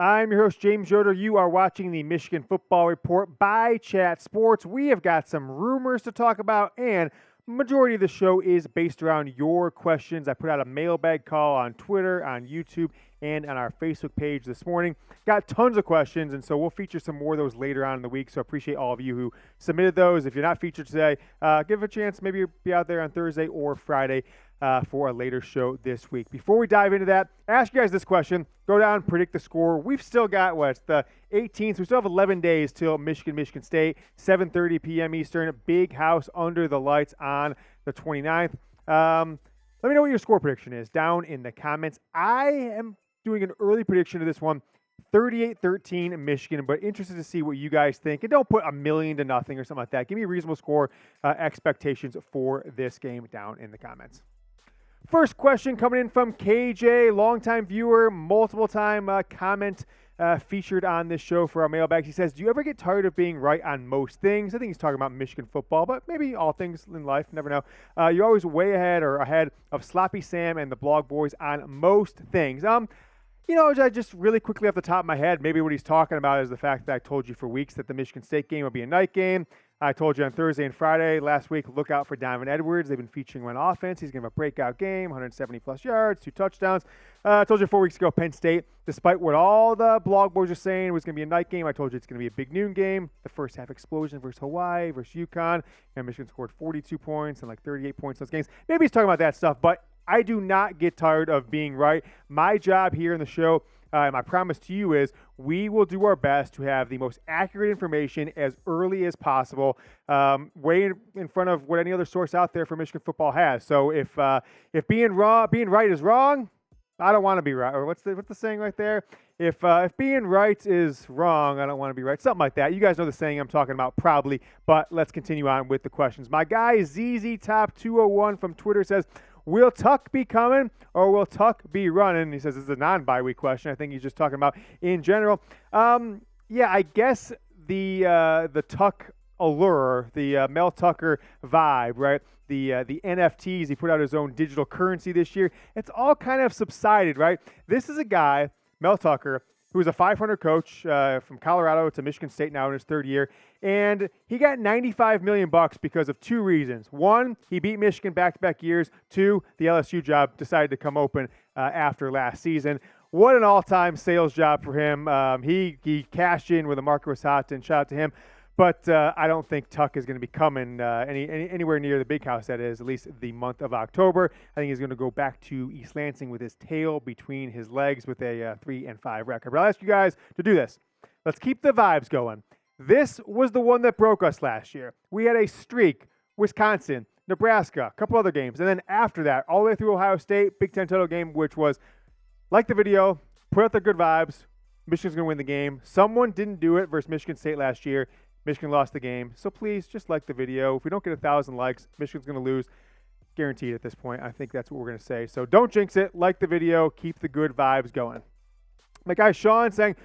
I'm your host, James Yoder. You are watching the Michigan Football Report by Chat Sports. We have got some rumors to talk about, and majority of the show is based around your questions. I put out a mailbag call on Twitter, on YouTube, and on our Facebook page this morning. Got tons of questions, and so we'll feature some more of those later on in the week. So I appreciate all of you who submitted those. If you're not featured today, give it a chance. Maybe you'll be out there on Thursday or Friday for a later show this week. Before we dive into that, ask you guys this question. Go down, predict the score. We've still got, it's the 18th. We still have 11 days till Michigan State, 7:30 p.m. Eastern. Big house under the lights on the 29th. Let me know what your score prediction is down in the comments. I am doing an early prediction of this one, 38-13 Michigan, but interested to see what you guys think. And don't put 1,000,000 to nothing or something like that. Give me a reasonable score expectations for this game down in the comments. First question coming in from KJ, longtime viewer, multiple time comment featured on this show for our mailbags. He says, do you ever get tired of being right on most things? I think he's talking about Michigan football, but maybe all things in life, never know. You're always way ahead of Sloppy Sam and the blog boys on most things. I just really quickly off the top of my head, maybe what he's talking about is the fact that I told you for weeks that the Michigan State game would be a night game. I told you on Thursday and Friday last week, look out for Donovan Edwards. They've been featuring him on offense. He's going to have a breakout game, 170-plus yards, 2 touchdowns. I told you 4 weeks ago, Penn State, despite what all the blog boys are saying, it was going to be a night game. I told you it's going to be a big noon game. The first half explosion versus Hawaii, versus UConn. And Michigan scored 42 points and 38 points in those games. Maybe he's talking about that stuff, but I do not get tired of being right. My job here in the show, and my promise to you is we will do our best to have the most accurate information as early as possible, way in front of what any other source out there for Michigan football has. So if being right is wrong, I don't want to be right. Or what's the saying right there? If being right is wrong, I don't want to be right. Something like that. You guys know the saying I'm talking about probably, but let's continue on with the questions. My guy ZZ Top 201 from Twitter says, will Tuck be coming or will Tuck be running? He says this is a non-bye week question. I think he's just talking about in general. I guess the Tuck allure, the Mel Tucker vibe, right? The NFTs, he put out his own digital currency this year. It's all kind of subsided, right? This is a guy, Mel Tucker, who was a 500 coach from Colorado to Michigan State now in his third year. And he got $95 million because of 2 reasons. 1, he beat Michigan back-to-back years. 2, the LSU job decided to come open after last season. What an all-time sales job for him. He cashed in when the market was hot, and shout out to him. But I don't think Tuck is going to be coming anywhere near the big house, that is, at least the month of October. I think he's going to go back to East Lansing with his tail between his legs with a 3-5 record. But I'll ask you guys to do this. Let's keep the vibes going. This was the one that broke us last year. We had a streak, Wisconsin, Nebraska, a couple other games. And then after that, all the way through Ohio State, Big Ten title game, which was, like the video, put out the good vibes. Michigan's going to win the game. Someone didn't do it versus Michigan State last year. Michigan lost the game. So please, just like the video. If we don't get 1,000 likes, Michigan's going to lose. Guaranteed at this point. I think that's what we're going to say. So don't jinx it. Like the video. Keep the good vibes going. My guy Sean saying,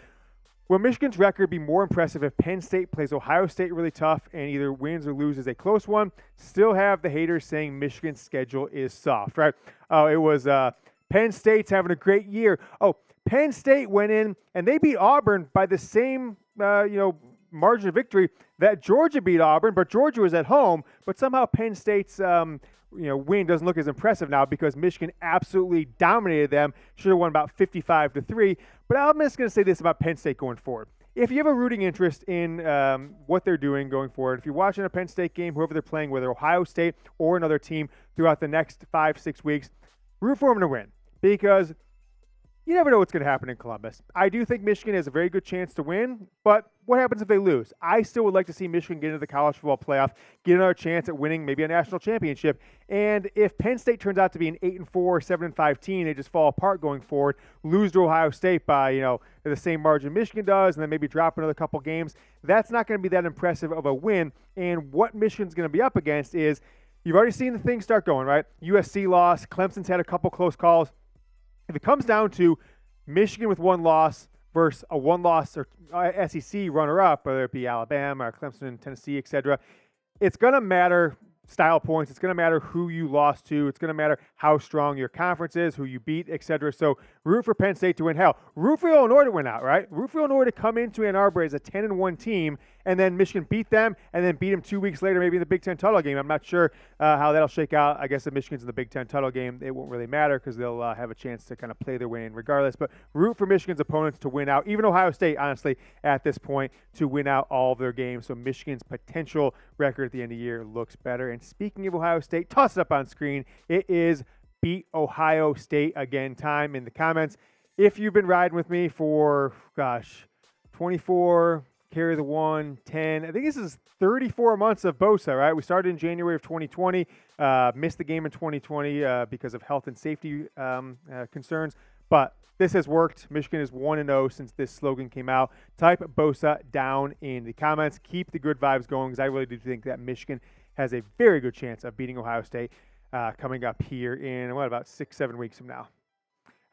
will Michigan's record be more impressive if Penn State plays Ohio State really tough and either wins or loses a close one? Still have the haters saying Michigan's schedule is soft, right? Oh, it was Penn State's having a great year. Oh, Penn State went in and they beat Auburn by the same, margin of victory that Georgia beat Auburn, but Georgia was at home. But somehow Penn State's win doesn't look as impressive now because Michigan absolutely dominated them. Should have won about 55-3. But I'm just going to say this about Penn State going forward. If you have a rooting interest in what they're doing going forward, if you're watching a Penn State game, whoever they're playing, whether Ohio State or another team throughout the next 5-6 weeks, root for them to win because you never know what's going to happen in Columbus. I do think Michigan has a very good chance to win, but what happens if they lose? I still would like to see Michigan get into the college football playoff, get another chance at winning maybe a national championship. And if Penn State turns out to be an 8-4, 7-5 team, they just fall apart going forward, lose to Ohio State by, the same margin Michigan does, and then maybe drop another couple games, that's not going to be that impressive of a win. And what Michigan's going to be up against is, you've already seen the things start going, right? USC lost. Clemson's had a couple close calls. If it comes down to Michigan with 1 loss versus a 1-loss or SEC runner-up, whether it be Alabama or Clemson, Tennessee, etc., it's going to matter style points. It's going to matter who you lost to. It's going to matter how strong your conference is, who you beat, etc. So root for Penn State to win. Hell, root for Illinois to win out, right? Root for Illinois to come into Ann Arbor as a 10-1 team, and then Michigan beat them, and then beat them 2 weeks later, maybe in the Big Ten title game. I'm not sure how that'll shake out. I guess if Michigan's in the Big Ten title game, it won't really matter because they'll have a chance to kind of play their way in regardless. But root for Michigan's opponents to win out, even Ohio State, honestly, at this point, to win out all of their games. So Michigan's potential record at the end of the year looks better. And speaking of Ohio State, toss it up on screen. It is beat Ohio State again time in the comments. If you've been riding with me for, 24, carry the 1, 10, I think this is 34 months of Bosa, right? We started in January of 2020, missed the game in 2020 because of health and safety concerns, but this has worked. Michigan is 1-0 since this slogan came out. Type Bosa down in the comments. Keep the good vibes going because I really do think that Michigan has a very good chance of beating Ohio State coming up here in, about 6-7 weeks from now.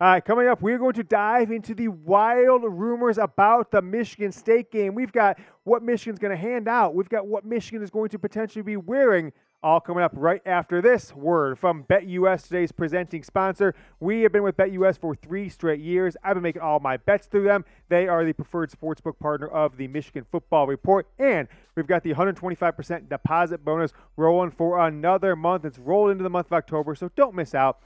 All right, coming up, we're going to dive into the wild rumors about the Michigan State game. We've got what Michigan's going to hand out. We've got what Michigan is going to potentially be wearing, all coming up right after this word from BetUS, today's presenting sponsor. We have been with BetUS for 3 straight years. I've been making all my bets through them. They are the preferred sportsbook partner of the Michigan Football Report, and we've got the 125% deposit bonus rolling for another month. It's rolled into the month of October, so don't miss out.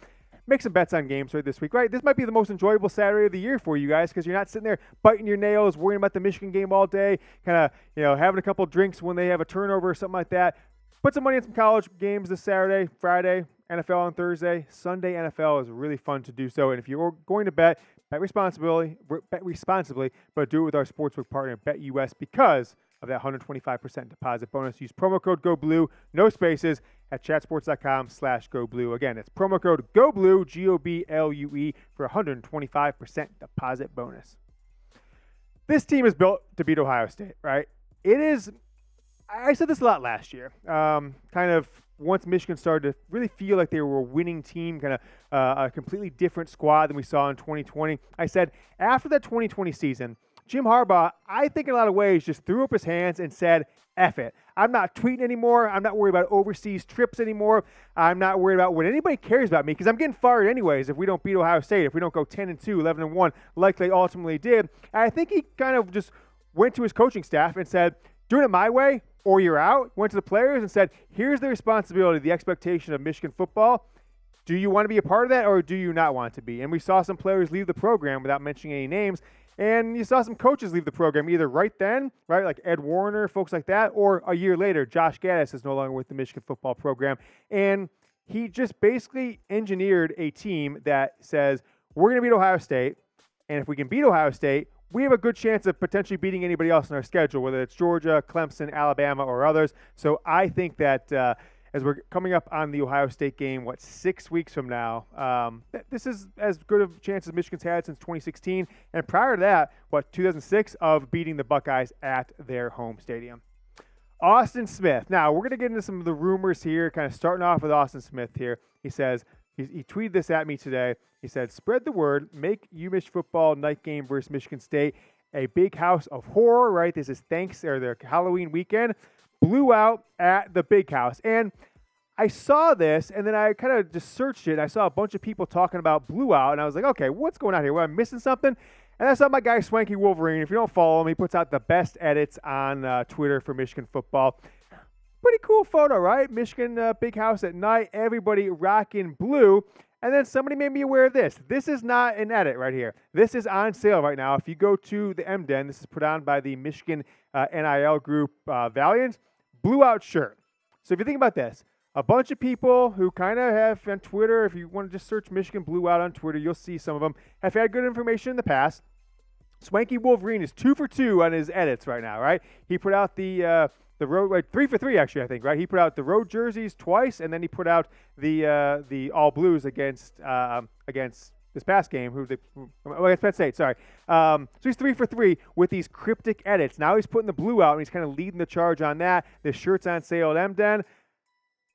Make some bets on games right this week, right? This might be the most enjoyable Saturday of the year for you guys because you're not sitting there biting your nails, worrying about the Michigan game all day, kind of, having a couple drinks when they have a turnover or something like that. Put some money in some college games this Saturday, Friday, NFL on Thursday. Sunday NFL is really fun to do so. And if you're going to bet responsibly, but do it with our sportsbook partner, BetUS, because of that 125% deposit bonus. Use promo code GOBLUE, no spaces, at chatsports.com/GoBlue. Again, it's promo code GOBLUE, GOBLUE, for 125% deposit bonus. This team is built to beat Ohio State, right? It is, I said this a lot last year, kind of once Michigan started to really feel like they were a winning team, kind of a completely different squad than we saw in 2020. I said, after that 2020 season, Jim Harbaugh, I think in a lot of ways, just threw up his hands and said, F it. I'm not tweeting anymore. I'm not worried about overseas trips anymore. I'm not worried about what anybody cares about me because I'm getting fired anyways if we don't beat Ohio State, if we don't go 10-2, 11-1 like they ultimately did. And I think he kind of just went to his coaching staff and said, doing it my way or you're out. Went to the players and said, here's the responsibility, the expectation of Michigan football. Do you want to be a part of that or do you not want to be? And we saw some players leave the program without mentioning any names. And you saw some coaches leave the program either right then, right, like Ed Warner, folks like that, or a year later, Josh Gaddis is no longer with the Michigan football program. And he just basically engineered a team that says, we're going to beat Ohio State, and if we can beat Ohio State, we have a good chance of potentially beating anybody else in our schedule, whether it's Georgia, Clemson, Alabama, or others. So I think that as we're coming up on the Ohio State game, 6 weeks from now, this is as good of a chance as Michigan's had since 2016. And prior to that, 2006, of beating the Buckeyes at their home stadium. Austin Smith. Now, we're going to get into some of the rumors here, kind of starting off with Austin Smith here. He says, he tweeted this at me today. He said, spread the word, make UMich football night game versus Michigan State a big house of horror, right? This is their Halloween weekend. Blew out at the big house. And I saw this, and then I kind of just searched it. And I saw a bunch of people talking about blew out, and I was like, okay, what's going on here? Well, I'm missing something. And I saw my guy Swanky Wolverine. If you don't follow him, he puts out the best edits on Twitter for Michigan football. Pretty cool photo, right? Michigan big house at night, everybody rocking blue. And then somebody made me aware of this. This is not an edit right here. This is on sale right now. If you go to the MDen, this is put on by the Michigan NIL group Valiant, blew out shirt. So if you think about this, a bunch of people who kind of have on Twitter, if you want to just search Michigan blew out on Twitter, you'll see some of them have had good information in the past. Swanky Wolverine is 2 for 2 on his edits right now, right? He put out the road, 3 for 3 actually, I think, right? He put out the road jerseys twice, and then he put out the all blues against this past game, against Penn State, sorry. So he's 3 for 3 with these cryptic edits. Now he's putting the blue out, and he's kind of leading the charge on that. The shirt's on sale at MDen.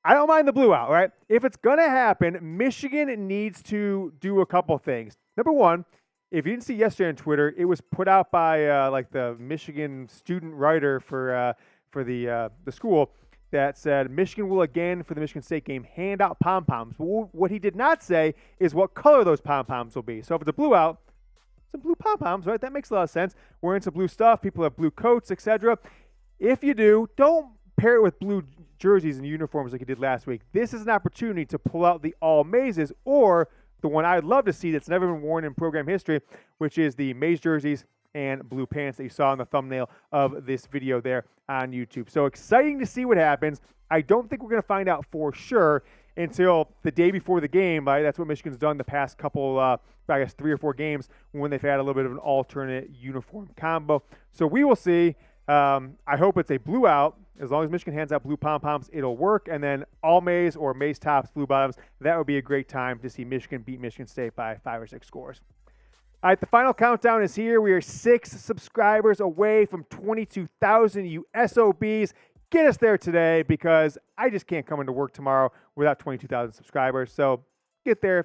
I don't mind the blue out, right? If it's going to happen, Michigan needs to do a couple things. Number one, if you didn't see yesterday on Twitter, it was put out by the Michigan student writer for the school. that said Michigan will again, for the Michigan State game, hand out pom-poms. What he did not say is what color those pom-poms will be. So if it's a blue out, some blue pom-poms, right? That makes a lot of sense. Wearing some blue stuff. People have blue coats, etc. If you do, don't pair it with blue jerseys and uniforms like you did last week. This is an opportunity to pull out the all Maizes, or the one I'd love to see that's never been worn in program history, which is the Maize jerseys and blue pants that you saw in the thumbnail of this video there on YouTube. So exciting to see what happens. I don't think we're going to find out for sure until the day before the game. Right? That's what Michigan's done the past couple, I guess 3 or 4 games when they've had a little bit of an alternate uniform combo. So we will see. I hope it's a blue out. As long as Michigan hands out blue pom-poms, it'll work. And then all Maize or Maize tops, blue bottoms, that would be a great time to see Michigan beat Michigan State by 5 or 6 scores. All right, the final countdown is here. We are 6 subscribers away from 22,000 you SOBs. Get us there today, because I just can't come into work tomorrow without 22,000 subscribers. So get there,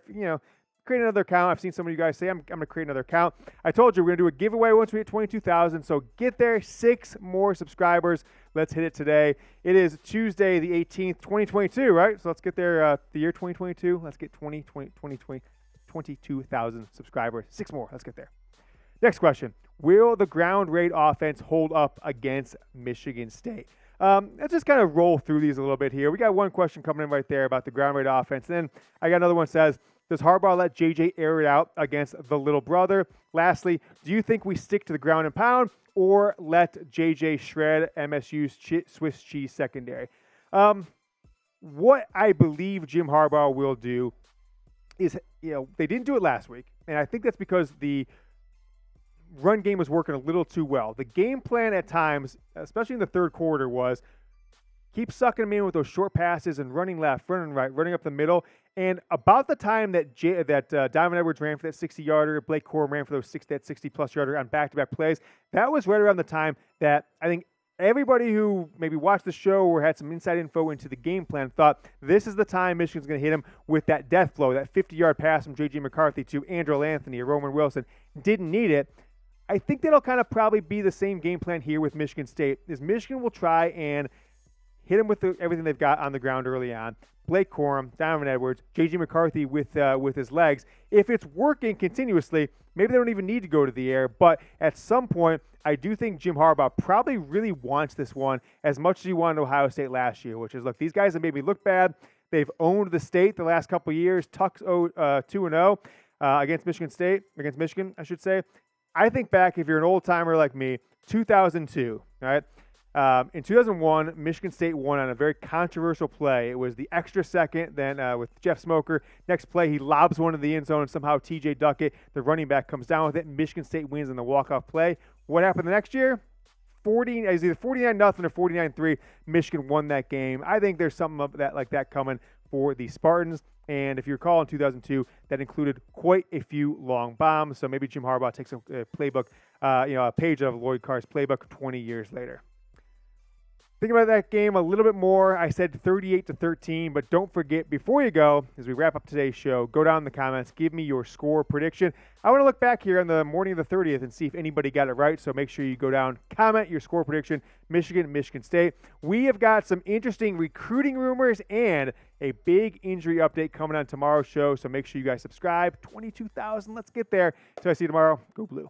create another account. I've seen some of you guys say, I'm going to create another account. I told you we're going to do a giveaway once we hit 22,000. So get there, 6 more subscribers. Let's hit it today. It is Tuesday, the 18th, 2022, right? So let's get there, the year 2022. Let's get 22,000 subscribers. 6 more. Let's get there. Next question. Will the ground raid offense hold up against Michigan State? Let's just kind of roll through these a little bit here. We got one question coming in right there about the ground raid offense. Then I got another one that says, does Harbaugh let JJ air it out against the little brother? Lastly, do you think we stick to the ground and pound or let JJ shred MSU's Swiss cheese secondary? What I believe Jim Harbaugh will do is, they didn't do it last week, and I think that's because the run game was working a little too well. The game plan at times, especially in the third quarter, was keep sucking them in with those short passes and running left, running right, running up the middle. And about the time that Donovan Edwards ran for that 60-yarder, Blake Corum ran for that 60-plus yarder on back-to-back plays, that was right around the time that I think everybody who maybe watched the show or had some inside info into the game plan thought this is the time Michigan's going to hit him with that death blow, that 50-yard pass from J.J. McCarthy to Andrew Anthony or Roman Wilson. Didn't need it. I think that'll kind of probably be the same game plan here with Michigan State, is Michigan will try and hit him with everything they've got on the ground early on. Blake Corum, Donovan Edwards, J.J. McCarthy with his legs. If it's working continuously, maybe they don't even need to go to the air. But at some point, I do think Jim Harbaugh probably really wants this one as much as he wanted Ohio State last year, which is, look, these guys have maybe looked bad. They've owned the state the last couple of years. Tuck's 2-0 against Michigan, I should say. I think back, if you're an old-timer like me, 2002, right? In 2001, Michigan State won on a very controversial play. It was the extra second, then with Jeff Smoker. Next play, he lobs one in the end zone, and somehow T.J. Duckett, the running back, comes down with it, and Michigan State wins in the walk-off play. What happened the next year? It was either 49-0 or 49-3. Michigan won that game. I think there's something like that coming for the Spartans. And if you recall, in 2002, that included quite a few long bombs. So maybe Jim Harbaugh takes a playbook, a page of Lloyd Carr's playbook 20 years later. Think about that game a little bit more. I said 38-13, but don't forget, before you go, as we wrap up today's show, go down in the comments, give me your score prediction. I want to look back here on the morning of the 30th and see if anybody got it right, so make sure you go down, comment your score prediction, Michigan State. We have got some interesting recruiting rumors and a big injury update coming on tomorrow's show, so make sure you guys subscribe. 22,000, let's get there. So I see you tomorrow. Go Blue.